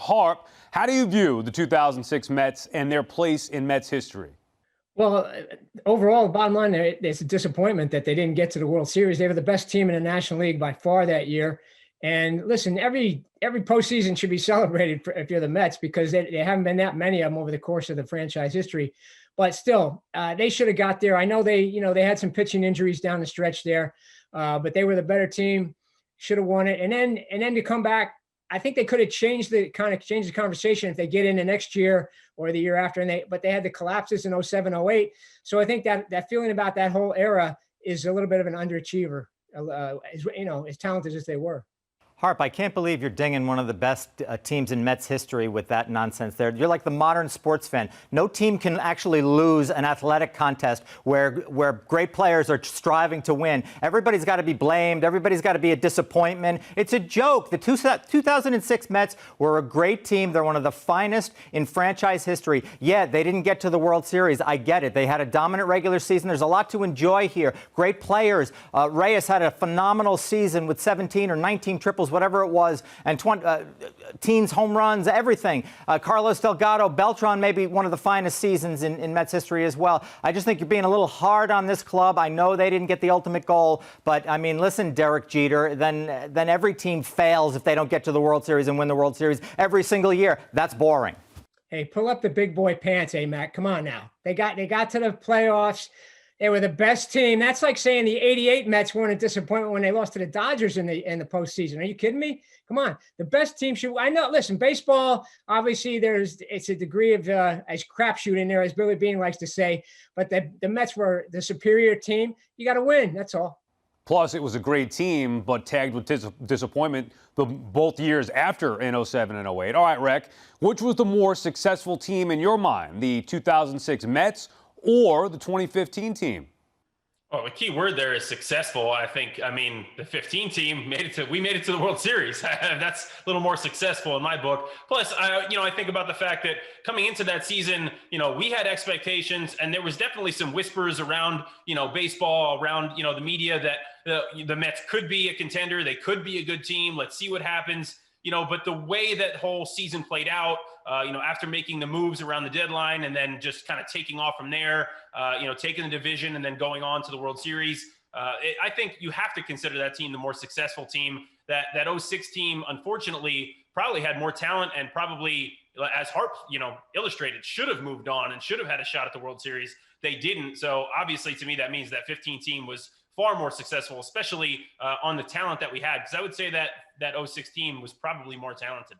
Harp, how do you view the 2006 Mets and their place in Mets history? Well, overall, the bottom line, it's a disappointment that they didn't get to the World Series. They were the best team in the National League by far that year. And listen, every postseason should be celebrated if you're the Mets, because they haven't been that many of them over the course of the franchise history. But still, they should have got there. I know they had some pitching injuries down the stretch there, but they were the better team. Should have won it. And then to come back, I think they could have changed the conversation if they get in the next year or the year after. But they had the collapses in 07, 08. So I think that feeling about that whole era is a little bit of an underachiever, as talented as they were. Harp, I can't believe you're dinging one of the best teams in Mets history with that nonsense there. You're like the modern sports fan. No team can actually lose an athletic contest where great players are striving to win. Everybody's got to be blamed. Everybody's got to be a disappointment. It's a joke. The 2006 Mets were a great team. They're one of the finest in franchise history. Yeah, they didn't get to the World Series. I get it. They had a dominant regular season. There's a lot to enjoy here. Great players. Reyes had a phenomenal season with 17 or 19 triples, whatever it was, and teens, home runs, everything. Carlos Delgado, Beltran, maybe one of the finest seasons in Mets history as well. I just think you're being a little hard on this club. I know they didn't get the ultimate goal, but I mean, listen, Derek Jeter, then every team fails if they don't get to the World Series and win the World Series every single year. That's boring. Hey, pull up the big boy pants, Matt. Come on now. They got to the playoffs. They were the best team. That's like saying the '88 Mets weren't a disappointment when they lost to the Dodgers in the postseason. Are you kidding me? Come on, the best team should. I know. Listen, baseball. Obviously, it's a degree of as crapshoot in there, as Billy Beane likes to say. But the Mets were the superior team. You got to win. That's all. Plus, it was a great team, but tagged with disappointment both years after in 07 and 08. All right, Rec, which was the more successful team in your mind, the 2006 Mets or the 2015 team? Well, the key word there is successful. I mean, the 15 team we made it to the World Series. That's a little more successful in my book. Plus, I think about the fact that coming into that season, we had expectations, and there was definitely some whispers around, baseball, around, the media that the Mets could be a contender. They could be a good team. Let's see what happens. But the way that whole season played out, after making the moves around the deadline and then just kind of taking off from there, taking the division and then going on to the World Series, I think you have to consider that team the more successful team. That 06 team, unfortunately, probably had more talent and probably, as Harp, illustrated, should have moved on and should have had a shot at the World Series. They didn't. So obviously, to me, that means that 15 team was far more successful, especially on the talent that we had. Because I would say that 06 team was probably more talented.